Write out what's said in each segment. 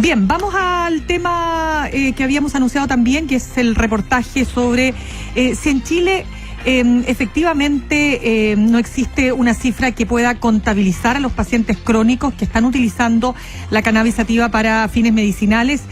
Bien, vamos al tema que habíamos anunciado también, que es el reportaje sobre si en Chile efectivamente no existe una cifra que pueda contabilizar a los pacientes crónicos que están utilizando la cannabis sativa para fines medicinales.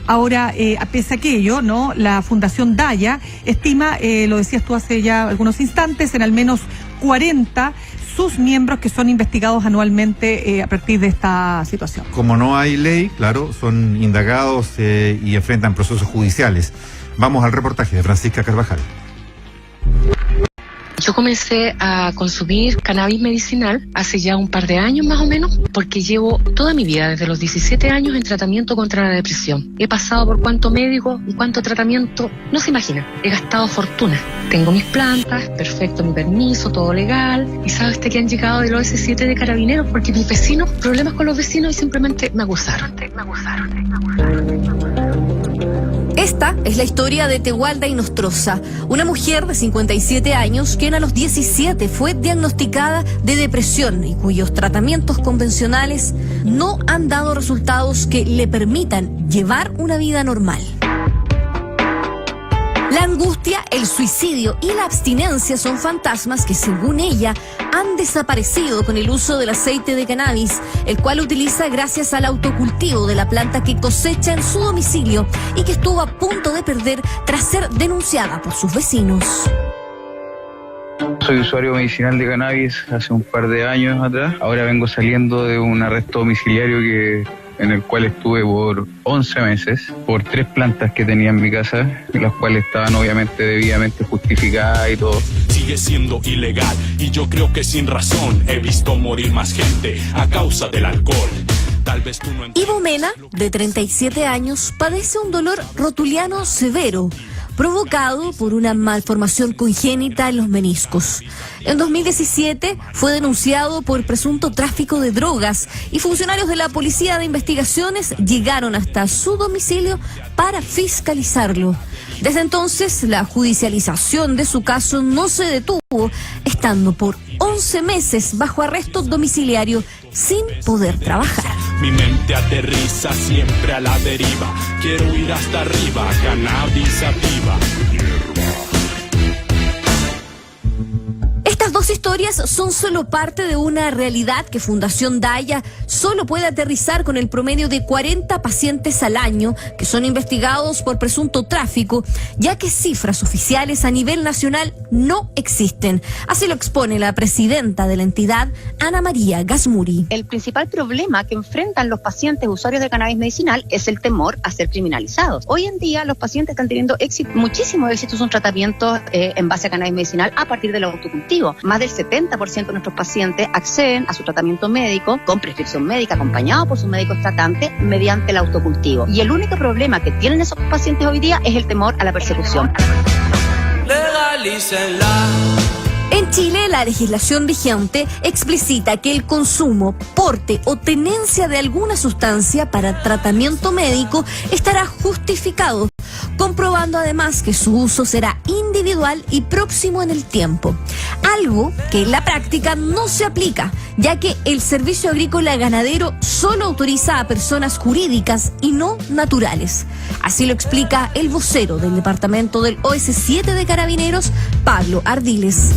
Ahora, pese a aquello, ¿no? La Fundación Daya estima, lo decías tú hace ya algunos instantes, en al menos 40 sus miembros que son investigados anualmente a partir de esta situación. Como no hay ley, claro, son indagados y enfrentan procesos judiciales. Vamos al reportaje de Francisca Carvajal. Yo comencé a consumir cannabis medicinal hace ya un par de años más o menos, porque llevo toda mi vida, desde los 17 años, en tratamiento contra la depresión. He pasado por cuánto médico y cuánto tratamiento, no se imagina. He gastado fortuna. Tengo mis plantas, perfecto, mi permiso, todo legal. Y sabes que han llegado del OS7 de Carabineros porque mis vecinos, problemas con los vecinos y simplemente me acusaron. Esta es la historia de Tewalda Inostroza, una mujer de 57 años que a los 17 fue diagnosticada de depresión y cuyos tratamientos convencionales no han dado resultados que le permitan llevar una vida normal. La angustia, el suicidio y la abstinencia son fantasmas que, según ella, han desaparecido con el uso del aceite de cannabis, el cual utiliza gracias al autocultivo de la planta que cosecha en su domicilio y que estuvo a punto de perder tras ser denunciada por sus vecinos. Soy usuario medicinal de cannabis hace un par de años atrás. Ahora vengo saliendo de un arresto domiciliario en el cual estuve por 11 meses, por 3 plantas que tenía en mi casa, las cuales estaban obviamente debidamente justificadas y todo. Sigue siendo ilegal y yo creo que sin razón he visto morir más gente a causa del alcohol. Tal vez tú no Ivo Mena, de 37 años, padece un dolor rotuliano severo, provocado por una malformación congénita en los meniscos. En 2017 fue denunciado por presunto tráfico de drogas y funcionarios de la Policía de Investigaciones llegaron hasta su domicilio para fiscalizarlo. Desde entonces, la judicialización de su caso no se detuvo, estando por 11 meses bajo arresto domiciliario sin poder trabajar. Mi mente aterriza siempre a la deriva. Quiero ir hasta arriba, cannabis sativa. Estas dos historias son solo parte de una realidad que Fundación Daya solo puede aterrizar con el promedio de 40 pacientes al año que son investigados por presunto tráfico, ya que cifras oficiales a nivel nacional no existen. Así lo expone la presidenta de la entidad, Ana María Gasmuri. El principal problema que enfrentan los pacientes usuarios de cannabis medicinal es el temor a ser criminalizados. Hoy en día los pacientes están teniendo muchísimo éxito en sus tratamientos en base a cannabis medicinal a partir del autocultivo. Más del 70% de nuestros pacientes acceden a su tratamiento médico con prescripción médica, acompañado por sus médicos tratantes, mediante el autocultivo. Y el único problema que tienen esos pacientes hoy día es el temor a la persecución. Legalícenla. En Chile, la legislación vigente explicita que el consumo, porte o tenencia de alguna sustancia para tratamiento médico estará justificado, comprobando además que su uso será individual y próximo en el tiempo. Algo que en la práctica no se aplica, ya que el Servicio Agrícola Ganadero solo autoriza a personas jurídicas y no naturales. Así lo explica el vocero del departamento del OS7 de Carabineros, Pablo Ardiles.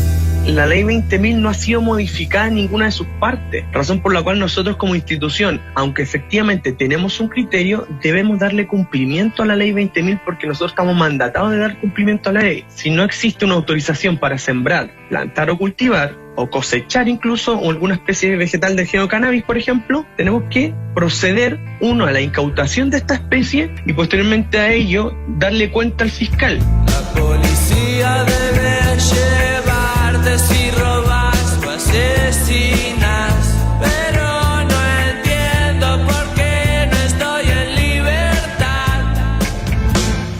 La ley 20.000 no ha sido modificada en ninguna de sus partes, razón por la cual nosotros como institución, aunque efectivamente tenemos un criterio, debemos darle cumplimiento a la ley 20.000 porque nosotros estamos mandatados de dar cumplimiento a la ley. Si no existe una autorización para sembrar, plantar o cultivar, o cosechar incluso alguna especie vegetal del género cannabis, por ejemplo, tenemos que proceder, uno, a la incautación de esta especie y posteriormente a ello darle cuenta al fiscal. La policía debe llevarte si robas o asesinas, pero no entiendo por qué no estoy en libertad.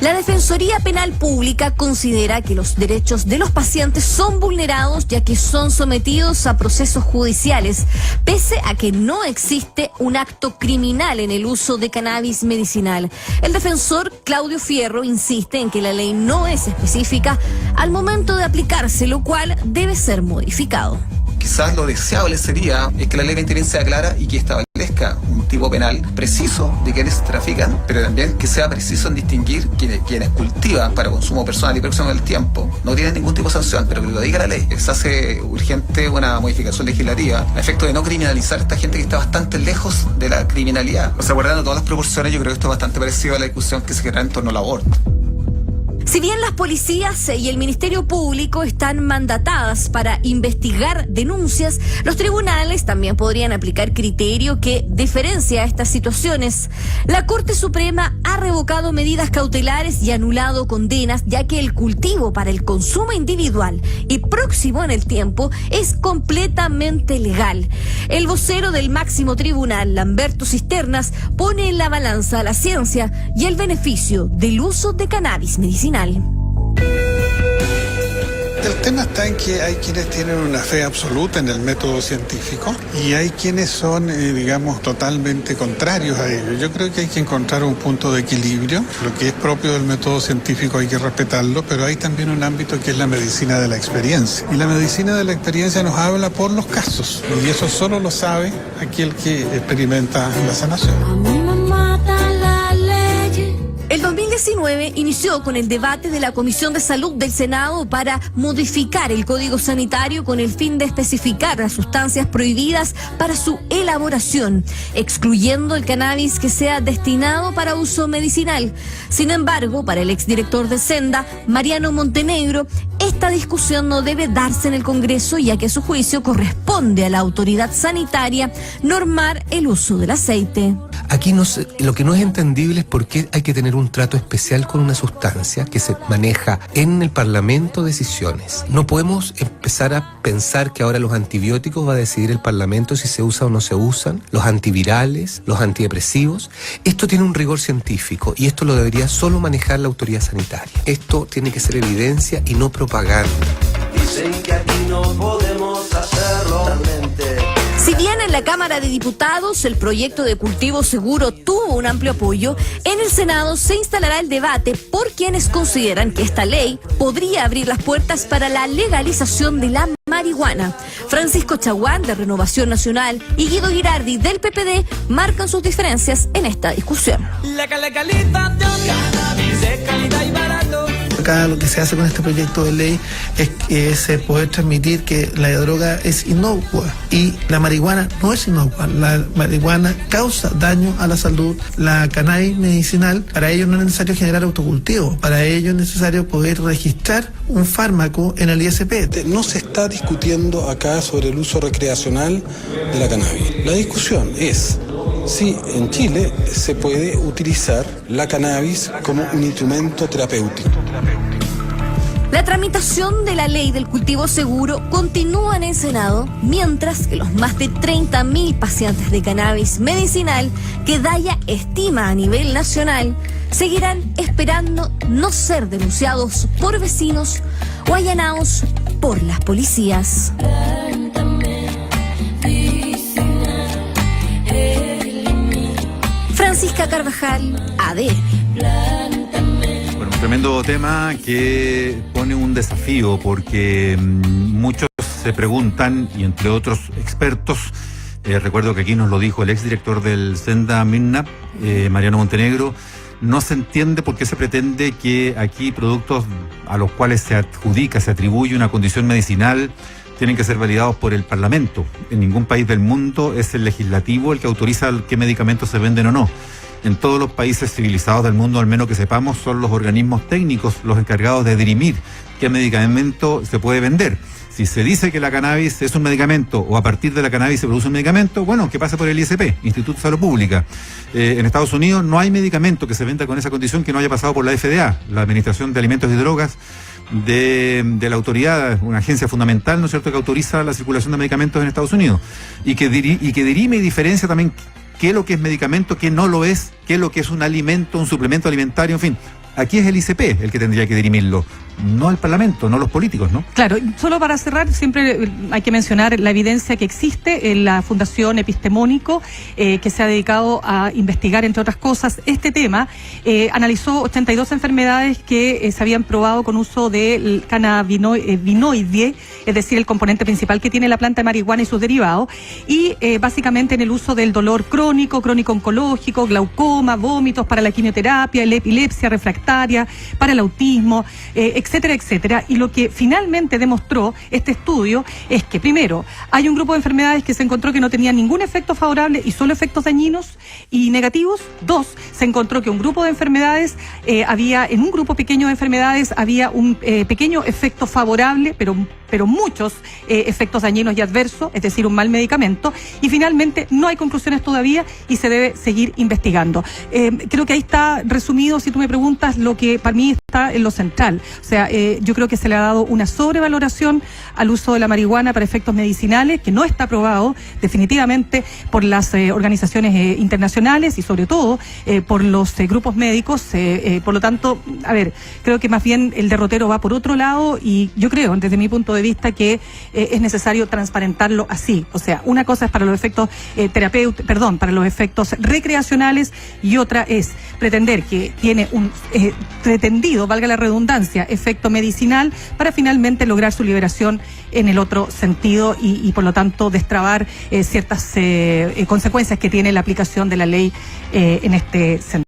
La Defensoría Penal Pública considera que los derechos de los pacientes son vulnerados ya que son sometidos a procesos judiciales, pese a que no existe un acto criminal en el uso de cannabis medicinal. El defensor Claudio Fierro insiste en que la ley no es específica al momento de aplicarse, lo cual debe ser modificado. Quizás lo deseable sería que la ley 20.000 sea clara y que establezca establezca un tipo penal preciso de quienes trafican, pero también que sea preciso en distinguir quienes cultivan para consumo personal y próximo del tiempo. No tienen ningún tipo de sanción, pero que lo diga la ley. Se hace urgente una modificación legislativa a efecto de no criminalizar a esta gente que está bastante lejos de la criminalidad. O sea, guardando todas las proporciones, yo creo que esto es bastante parecido a la discusión que se genera en torno al aborto. Si bien las policías y el Ministerio Público están mandatadas para investigar denuncias, los tribunales también podrían aplicar criterio que diferencia estas situaciones. La Corte Suprema ha revocado medidas cautelares y anulado condenas, ya que el cultivo para el consumo individual y próximo en el tiempo es completamente legal. El vocero del máximo tribunal, Lamberto Cisternas, pone en la balanza la ciencia y el beneficio del uso de cannabis medicinal. El tema está en que hay quienes tienen una fe absoluta en el método científico y hay quienes son, digamos, totalmente contrarios a ello. Yo creo que hay que encontrar un punto de equilibrio. Lo que es propio del método científico hay que respetarlo, pero hay también un ámbito que es la medicina de la experiencia. Y la medicina de la experiencia nos habla por los casos. Y eso solo lo sabe aquel que experimenta la sanación. El 2019 inició con el debate de la Comisión de Salud del Senado para modificar el Código Sanitario con el fin de especificar las sustancias prohibidas para su elaboración, excluyendo el cannabis que sea destinado para uso medicinal. Sin embargo, para el exdirector de Senda, Mariano Montenegro, esta discusión no debe darse en el Congreso, ya que a su juicio corresponde a la autoridad sanitaria normar el uso del aceite. Aquí lo que no es entendible es por qué hay que tener un trato especial con una sustancia que se maneja en el Parlamento decisiones. No podemos empezar a pensar que ahora los antibióticos va a decidir el Parlamento si se usa o no se usan, los antivirales, los antidepresivos. Esto tiene un rigor científico y esto lo debería solo manejar la autoridad sanitaria. Esto tiene que ser evidencia y no propaganda. Dicen que aquí no podemos hacerlo realmente. Si bien en la Cámara de Diputados el proyecto de cultivo seguro tuvo un amplio apoyo, en el Senado se instalará el debate por quienes consideran que esta ley podría abrir las puertas para la legalización de la marihuana. Francisco Chaguán, de Renovación Nacional, y Guido Girardi, del PPD, marcan sus diferencias en esta discusión. Acá lo que se hace con este proyecto de ley es poder transmitir que la droga es inocua y la marihuana no es inocua. La marihuana causa daño a la salud. La cannabis medicinal, para ello no es necesario generar autocultivo, para ello es necesario poder registrar un fármaco en el ISP. No se está discutiendo acá sobre el uso recreacional de la cannabis. La discusión es si en Chile se puede utilizar la cannabis como un instrumento terapéutico. La tramitación de la ley del cultivo seguro continúa en el Senado, mientras que los más de 30.000 pacientes de cannabis medicinal que Daya estima a nivel nacional seguirán esperando no ser denunciados por vecinos o allanados por las policías. Francisca Carvajal, ADN. Bueno, un tremendo tema que pone un desafío porque muchos se preguntan, y entre otros expertos, recuerdo que aquí nos lo dijo el exdirector del Senda Minna, Mariano Montenegro, no se entiende por qué se pretende que aquí productos a los cuales se adjudica, se atribuye una condición medicinal, tienen que ser validados por el Parlamento. En ningún país del mundo es el legislativo el que autoriza qué medicamentos se venden o no. En todos los países civilizados del mundo, al menos que sepamos, son los organismos técnicos los encargados de dirimir qué medicamento se puede vender. Si se dice que la cannabis es un medicamento o a partir de la cannabis se produce un medicamento, bueno, que pase por el ISP, Instituto de Salud Pública. En Estados Unidos no hay medicamento que se venda con esa condición que no haya pasado por la FDA, la Administración de Alimentos y Drogas de la autoridad, una agencia fundamental, ¿no es cierto?, que autoriza la circulación de medicamentos en Estados Unidos y que dirime y diferencia también qué es lo que es medicamento, qué no lo es, qué es lo que es un alimento, un suplemento alimentario, en fin. Aquí es el ISP el que tendría que dirimirlo, no el Parlamento, no los políticos, ¿no? Claro, solo para cerrar, siempre hay que mencionar la evidencia que existe en la Fundación Epistemónico, que se ha dedicado a investigar, entre otras cosas, este tema. Analizó 82 enfermedades que se habían probado con uso del cannabinoide, es decir, el componente principal que tiene la planta de marihuana y sus derivados, y básicamente en el uso del dolor crónico oncológico, glaucoma, vómitos para la quimioterapia, la epilepsia refractaria, para el autismo, etcétera, etcétera. Y lo que finalmente demostró este estudio es que, primero, hay un grupo de enfermedades que se encontró que no tenían ningún efecto favorable y solo efectos dañinos y negativos. Dos, se encontró que un grupo de enfermedades, en un grupo pequeño de enfermedades había un pequeño efecto favorable, pero muchos efectos dañinos y adversos, es decir, un mal medicamento. Y finalmente no hay conclusiones todavía y se debe seguir investigando. Creo que ahí está resumido, si tú me preguntas, lo que para mí está en lo central. O sea, yo creo que se le ha dado una sobrevaloración al uso de la marihuana para efectos medicinales, que no está aprobado definitivamente por las organizaciones internacionales y sobre todo por los grupos médicos. Por lo tanto, creo que más bien el derrotero va por otro lado y yo creo, desde mi punto de vista, que es necesario transparentarlo así. O sea, una cosa es para los efectos para los efectos recreacionales y otra es pretender que tiene un pretendido, valga la redundancia, efecto medicinal para finalmente lograr su liberación en el otro sentido y por lo tanto destrabar ciertas consecuencias que tiene la aplicación de la ley en este sentido.